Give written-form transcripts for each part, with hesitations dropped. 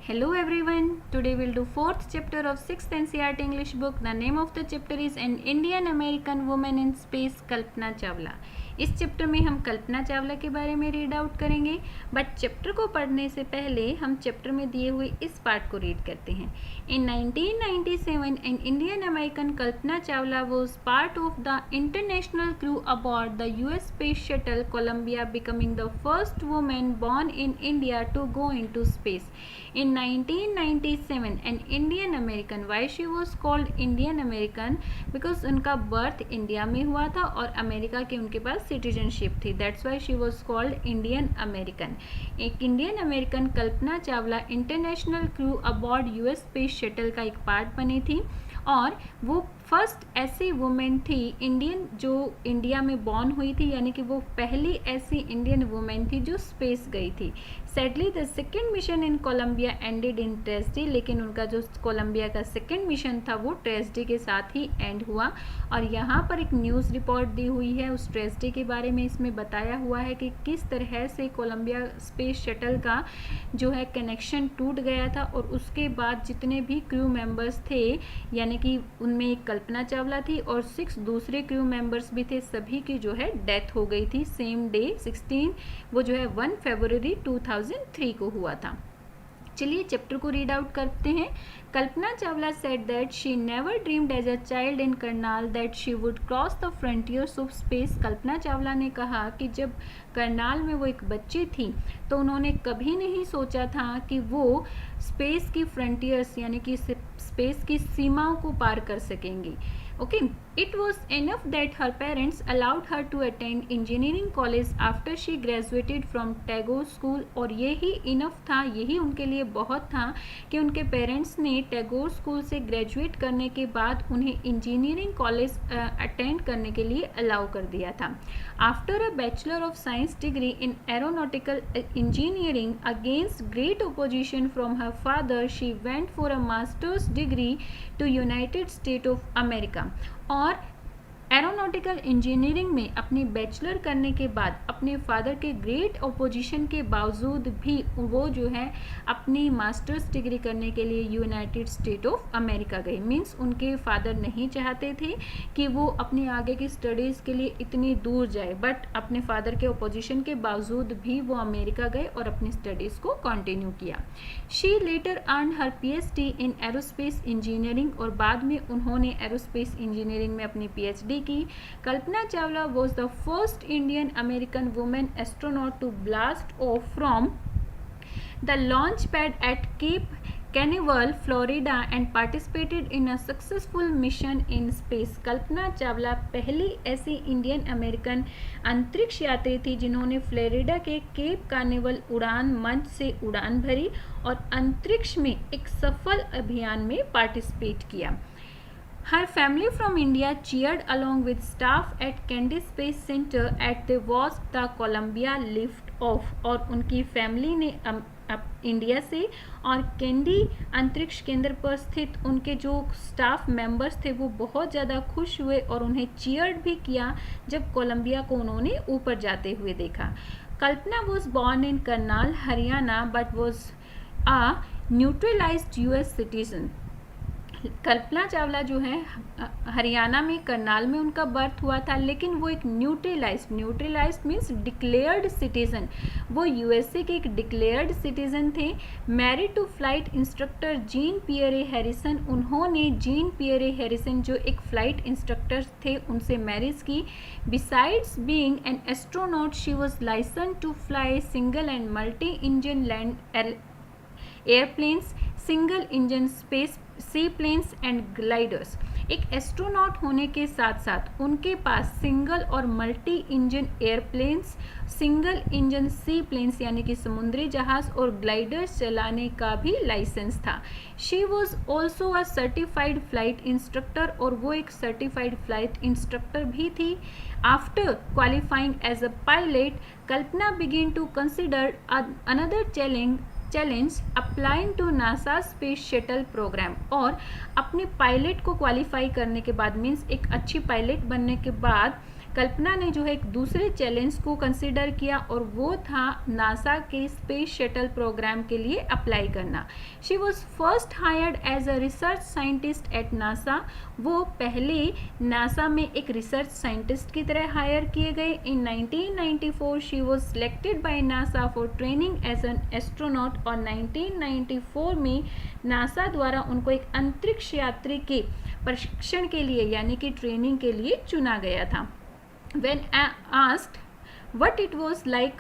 Hello everyone. Today we'll do fourth chapter of 6th NCERT English book. The name of the chapter is An Indian American Woman in Space, Kalpana Chawla. इस chapter में हम कल्पना चावला के बारे में read out करेंगे, but chapter को पढ़ने से पहले हम चैप्टर में दिए हुए इस पार्ट को रीड करते हैं. In 1997, an Indian American Kalpana Chawla was part of the international crew aboard the US Space Shuttle Columbia, becoming the first woman born in India to go into space. In 1997, an Indian American. Why she was called Indian American? Because उनका birth India में हुआ था और America की उनके पास citizenship थी. That's why she was called Indian American. एक Indian American Kalpana Chawla international crew aboard US space shuttle का एक पार्ट बनी थी और वो फर्स्ट ऐसी वुमेन थी इंडियन जो इंडिया में बॉर्न हुई थी, यानी कि वो पहली ऐसी इंडियन वुमेन थी जो स्पेस गई थी. Sadly the second mission in Columbia ended in tragedy. लेकिन उनका जो कोलंबिया का सेकेंड मिशन था वो ट्रेजेडी के साथ ही एंड हुआ. और यहाँ पर एक न्यूज़ रिपोर्ट दी हुई है उस ट्रेजेडी के बारे में. इसमें बताया हुआ है कि किस तरह से कोलंबिया स्पेस शटल का जो है कनेक्शन टूट गया था और उसके बाद जितने भी क्रू मेंबर्स थे, यानी कि उनमें एक कल्पना चावला थी और 6 दूसरे क्रू मेंबर्स भी थे, सभी की जो है डेथ हो गई थी सेम डे 16, वो जो है 1 फरवरी 2003 को हुआ था. चलिए चैप्टर को रीड आउट करते हैं. Kalpana Chawla said that she never dreamed as a child in Karnal that she would cross the frontiers of space. Kalpana Chawla ने कहा कि जब करनाल में वो एक बच्ची थी तो उन्होंने कभी नहीं सोचा था कि वो स्पेस की फ्रंटियर्स यानी कि स्पेस की सीमाओं को पार कर सकेंगी. Okay, it was enough that her parents allowed her to attend engineering college after she graduated from Tagore school. और यही इनफ था, यही उनके लिए बहुत था कि उनके पेरेंट्स ने टैगोर स्कूल से ग्रेजुएट करने के बाद उन्हें इंजीनियरिंग कॉलेज अटेंड करने के लिए अलाउ कर दिया था. After a bachelor of science degree in aeronautical engineering against great opposition from her father, she went for a masters degree to United State of America. और एरोनॉटिकल इंजीनियरिंग में अपनी bachelor करने के बाद अपने फादर के ग्रेट ओपोजिशन के बावजूद भी वो जो है अपनी मास्टर्स डिग्री करने के लिए यूनाइटेड स्टेट ऑफ अमेरिका गई. मीन्स उनके फादर नहीं चाहते थे कि वो अपनी आगे की स्टडीज़ के लिए इतनी दूर जाए, बट अपने फादर के ओपोजिशन के बावजूद भी वो अमेरिका गए और अपनी स्टडीज़ को कंटिन्यू किया. She later earn her PhD in aerospace engineering. और बाद में उन्होंने एरोस्पेस इंजीनियरिंग में अपनी PhD की. Kalpana Chawla was the first Indian American woman astronaut to blast off from the launch pad at Cape Canaveral, Florida and participated in a successful mission in space. Kalpana Chawla पहली ऐसी Indian American अंतरिक्ष यात्री थी जिन्होंने Florida के केप कार्निवल उड़ान मंच से उड़ान भरी और अंतरिक्ष में एक सफल अभियान में पार्टिसिपेट किया. Her family from India cheered along with staff at Kennedy Space Center at the watch the Columbia lift off. और उनकी फैमिली ने इंडिया से और केंडी अंतरिक्ष केंद्र पर स्थित उनके जो स्टाफ मेंबर्स थे वो बहुत ज़्यादा खुश हुए और उन्हें चीयर्ड भी किया जब कोलंबिया को उन्होंने ऊपर जाते हुए देखा. Kalpana was born in Karnal, Haryana, but was a neutralized US citizen. Kalpana Chawla जो है हरियाणा में करनाल में उनका बर्थ हुआ था, लेकिन वो एक न्यूट्रलाइज्ड मीन्स डिक्लेयर्ड सिटीज़न. वो USA के एक डिक्लेयर्ड सिटीज़न थे. Married to flight instructor Jean Pierre Harrison. उन्होंने जीन पियरे हैरिसन जो एक फ्लाइट इंस्ट्रक्टर थे उनसे मैरिज की. Besides being an astronaut she was license to fly single and multi engine land airplanes, single engine space seaplanes and gliders. एक astronaut होने के साथ साथ उनके पास सिंगल और multi engine airplanes, single engine सी प्लेन्स यानी कि समुद्री जहाज और ग्लाइडर्स चलाने का भी लाइसेंस था. She was also a certified flight instructor. और वो एक सर्टिफाइड फ्लाइट इंस्ट्रक्टर भी थी. After qualifying as a pilot, Kalpana begin to consider another challenge applying to NASA space shuttle program. और अपने पायलट को क्वालिफाई करने के बाद मीन्स एक अच्छी पायलट बनने के बाद कल्पना ने जो है एक दूसरे चैलेंज को कंसिडर किया और वो था नासा के स्पेस शटल प्रोग्राम के लिए अप्लाई करना। She was first hired as a research scientist at NASA. वो पहले नासा में एक रिसर्च साइंटिस्ट की तरह हायर किए गए। In 1994 she was selected by NASA for training as an astronaut और 1994 में नासा द्वारा उनको एक अंतरिक्ष यात्री के प्रशिक्षण के लिए यानी कि ट्रेनिंग के लिए चुना गया था। When asked what it was like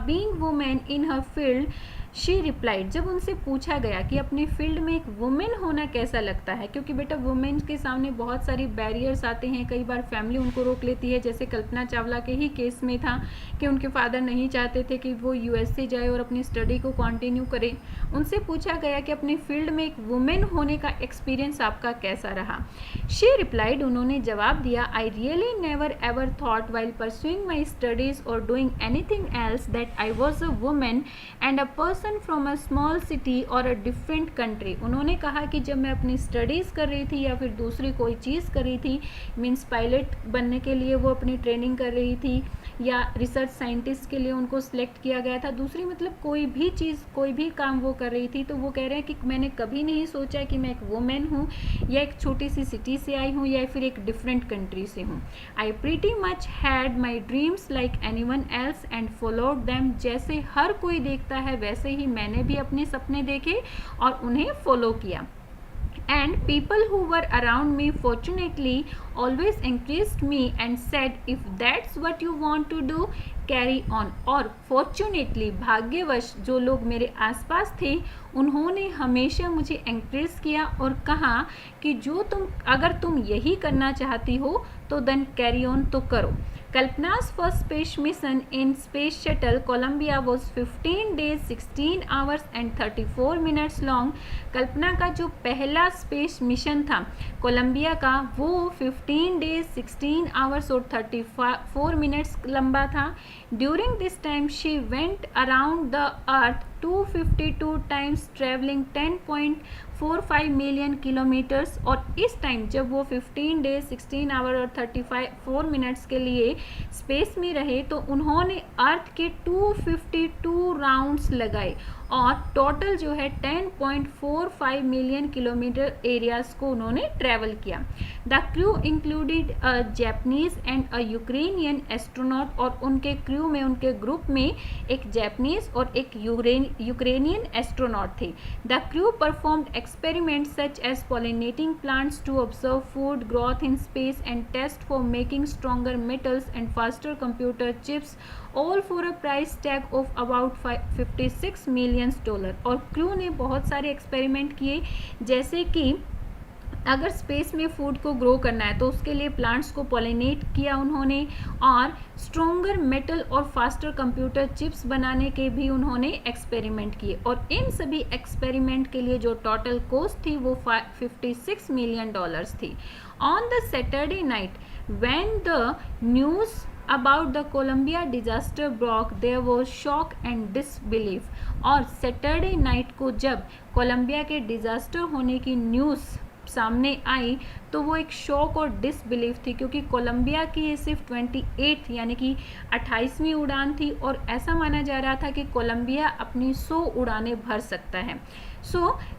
being woman in her field, she replied, जब उनसे पूछा गया कि अपनी फील्ड में एक वुमेन होना कैसा लगता है, क्योंकि बेटा वुमेन के सामने बहुत सारी बैरियर्स आते हैं, कई बार फैमिली उनको रोक लेती है, जैसे कल्पना चावला के ही केस में था कि उनके फादर नहीं चाहते थे कि वो यूएसए जाए और अपनी स्टडी को कंटिन्यू करे। उनसे पूछा गया कि अपनी फील्ड में एक वुमेन होने का एक्सपीरियंस आपका कैसा रहा। शी रिप्लाइड, उन्होंने जवाब दिया, I really never ever thought while pursuing my studies और doing anything else that I was a women and a person from a small city और अ डिफरेंट कंट्री। उन्होंने कहा कि जब मैं अपनी स्टडीज़ कर रही थी या फिर दूसरी कोई चीज़ कर रही थी, मीन्स पायलट बनने के लिए वो अपनी ट्रेनिंग कर रही थी या रिसर्च साइंटिस्ट के लिए उनको सिलेक्ट किया गया था, दूसरी मतलब कोई भी चीज़ कोई भी काम वो कर रही थी, तो वो कह रहे हैं कि मैंने कभी नहीं सोचा कि मैं एक वुमेन हूँ या एक छोटी सी सिटी से आई हूँ या फिर एक डिफरेंट कंट्री से हूँ। I pretty much had my dreams like anyone else and followed them. जैसे हर कोई देखता है वैसे ही मैंने भी अपने सपने देखे और उन्हें फॉलो किया। And people who were around me fortunately always encouraged me and said, if that's what you want to do, carry on. और फॉर्चुनेटली भाग्यवश जो लोग मेरे आसपास थे उन्होंने हमेशा मुझे एंकरेज किया और कहा कि जो अगर तुम यही करना चाहती हो तो देन कैरी ऑन तो करो। कल्पना's first space mission in space shuttle Columbia was 15 days 16 hours and 34 minutes long। कल्पना का जो पहला स्पेस मिशन था कोलंबिया का वो 15 डेज 16 आवर्स और 34 मिनट्स लंबा था। During this time she went around the earth 252 times travelling 10.45 million kilometres. और इस टाइम जब वो 15 डेज 16 आवर और 34 मिनट्स के लिए स्पेस में रहे तो उन्होंने अर्थ के 252 राउंड्स लगाए और टोटल जो है 10.45 मिलियन किलोमीटर एरियाज को उन्होंने ट्रैवल किया। The crew included a Japanese and a Ukrainian astronaut. और उनके क्रू में उनके ग्रुप में एक जैपनीज और एक यूक्रेनियन एस्ट्रोनॉट थे। The crew performed experiments such as pollinating plants to observe food growth in space and test for making stronger metals and faster computer chips, all for a price tag of about $56 million। और crew ने बहुत सारे experiment किए, जैसे कि अगर space में food को ग्रो करना है तो उसके लिए प्लांट्स को पॉलिनेट किया उन्होंने और स्ट्रोंगर मेटल और फास्टर कंप्यूटर चिप्स बनाने के भी उन्होंने एक्सपेरिमेंट किए। और इन सभी एक्सपेरिमेंट के लिए जो टोटल कॉस्ट थी वो $56 मिलियन थी। On the Saturday night when the news about the Columbia disaster broke, there was shock and disbelief। और सैटरडे नाइट को जब कोलंबिया के डिजास्टर होने की न्यूज़ सामने आई तो वो एक शॉक और डिसबिलीफ थी, क्योंकि कोलंबिया की ये सिर्फ 28 यानी कि 28वीं उड़ान थी और ऐसा माना जा रहा था कि कोलंबिया अपनी 100 उड़ानें भर सकता है।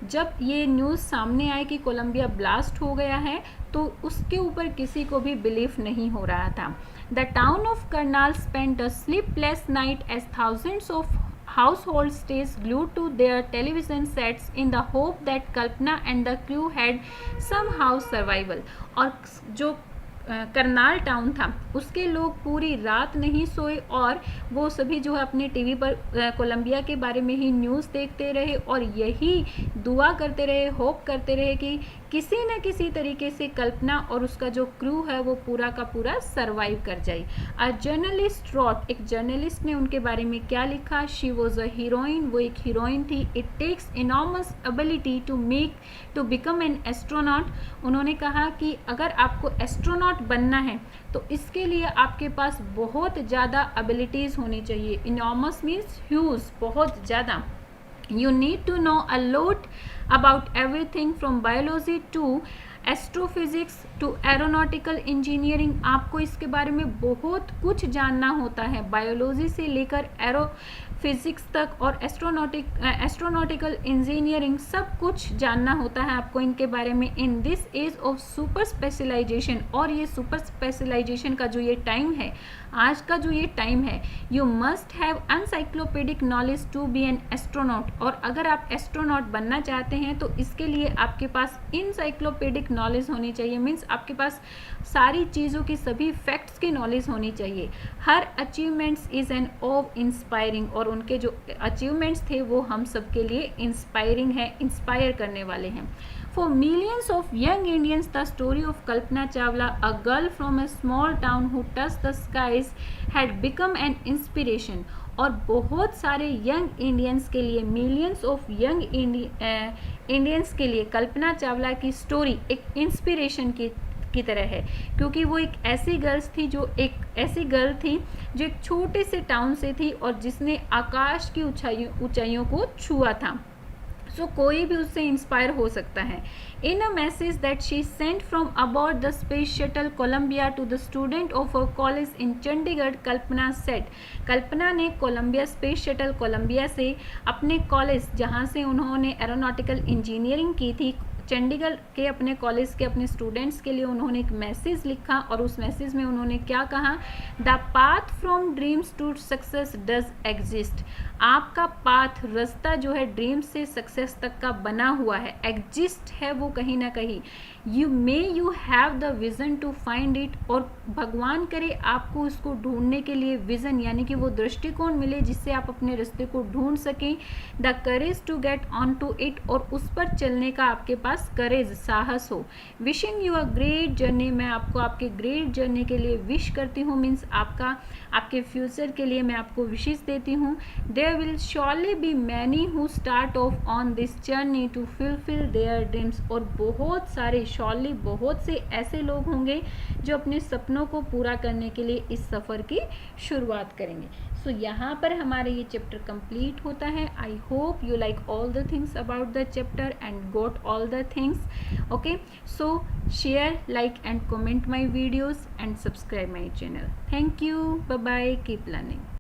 जब ये न्यूज़ सामने आई कि कोलंबिया ब्लास्ट हो गया है तो उसके ऊपर किसी को भी बिलीफ नहीं हो रहा था। The town of Karnal spent a sleepless night as thousands of household stays glued to their television sets in the hope that Kalpana and the crew had somehow survival। और जो करनाल टाउन था उसके लोग पूरी रात नहीं सोए और वो सभी जो है अपने टीवी पर कोलंबिया के बारे में ही न्यूज़ देखते रहे और यही दुआ करते रहे, होप करते रहे कि किसी न किसी तरीके से कल्पना और उसका जो क्रू है वो पूरा का पूरा सरवाइव कर जाए। अ जर्नलिस्ट रॉट, एक जर्नलिस्ट ने उनके बारे में क्या लिखा, शी वॉज अ हीरोइन, वो एक हीरोइन थी। It takes enormous ability to become an astronaut. उन्होंने कहा कि अगर आपको एस्ट्रोनॉट बनना है तो इसके लिए आपके पास बहुत ज़्यादा एबिलिटीज़ होनी चाहिए। इनॉर्मस मीन्स ह्यूज, बहुत ज़्यादा। You need to know a lot about everything from biology to astrophysics to aeronautical engineering, आपको इसके बारे में बहुत कुछ जानना होता है, बायोलॉजी से लेकर एरो फिजिक्स तक और एस्ट्रोनॉटिकल इंजीनियरिंग सब कुछ जानना होता है आपको इनके बारे में in this age of super specialization. और ये सुपर स्पेशलाइजेशन का जो ये टाइम है, आज का जो ये टाइम है, you must have encyclopedic knowledge to be an astronaut. और अगर आप एस्ट्रोनॉट बनना चाहते हैं तो इसके लिए आपके पास इनसाइक्लोपीडिक नॉलेज होनी चाहिए, मीन्स आपके पास सारी चीज़ों की, सभी फैक्ट्स की नॉलेज होनी चाहिए। हर achievements is an of inspiring, और उनके जो अचीवमेंट्स थे वो हम सबके लिए इंस्पायरिंग है, इंस्पायर करने वाले हैं। For millions of young Indians, the story of Kalpana Chawla, a girl from a small town who touched the skies, had become an inspiration. और बहुत सारे यंग इंडियंस के लिए, मिलियंस ऑफ यंग इंडियंस के लिए कल्पना चावला की स्टोरी एक inspiration की तरह है, क्योंकि वो एक ऐसी गर्ल थी जो एक छोटे से टाउन से थी और जिसने आकाश की ऊंचाइयों को छुआ था। सो कोई भी उससे इंस्पायर हो सकता है। In a message that she sent from about the space shuttle Columbia to the student of a college in Chandigarh, Kalpana said, Kalpana ने कोलंबिया स्पेस शटल कोलंबिया से अपने कॉलेज, जहाँ से उन्होंने एरोनॉटिकल इंजीनियरिंग की थी, चंडीगढ़ के अपने कॉलेज के अपने स्टूडेंट्स के लिए उन्होंने एक मैसेज लिखा और उस मैसेज में उन्होंने क्या कहा, the path from dreams to success does exist. आपका पाथ, रास्ता जो है ड्रीम्स से सक्सेस तक का बना हुआ है, एग्जिस्ट है वो कहीं ना कहीं। You have the vision to find it, और भगवान करे आपको उसको ढूंढने के लिए विजन यानी कि वो दृष्टिकोण मिले जिससे आप अपने रास्ते को ढूंढ सकें। The courage to get on to it, और उस पर चलने का आपके पास करेज, साहस हो। Wishing you a great journey, मैं आपको आपके ग्रेट जर्नी के लिए विश करती हूँ, मीन्स आपके फ्यूचर के लिए मैं आपको विशेष देती हूँ। There will surely be many who start off on this journey to fulfil their dreams, और बहुत सारे, श्योरली बहुत से ऐसे लोग होंगे जो अपने सपनों को पूरा करने के लिए इस सफ़र की शुरुआत करेंगे। सो यहाँ पर हमारे ये चैप्टर कंप्लीट होता है। I hope you like all the things about the chapter and got all the things. Okay, so share, like and comment my videos and subscribe my channel. Thank you, bye bye, keep learning.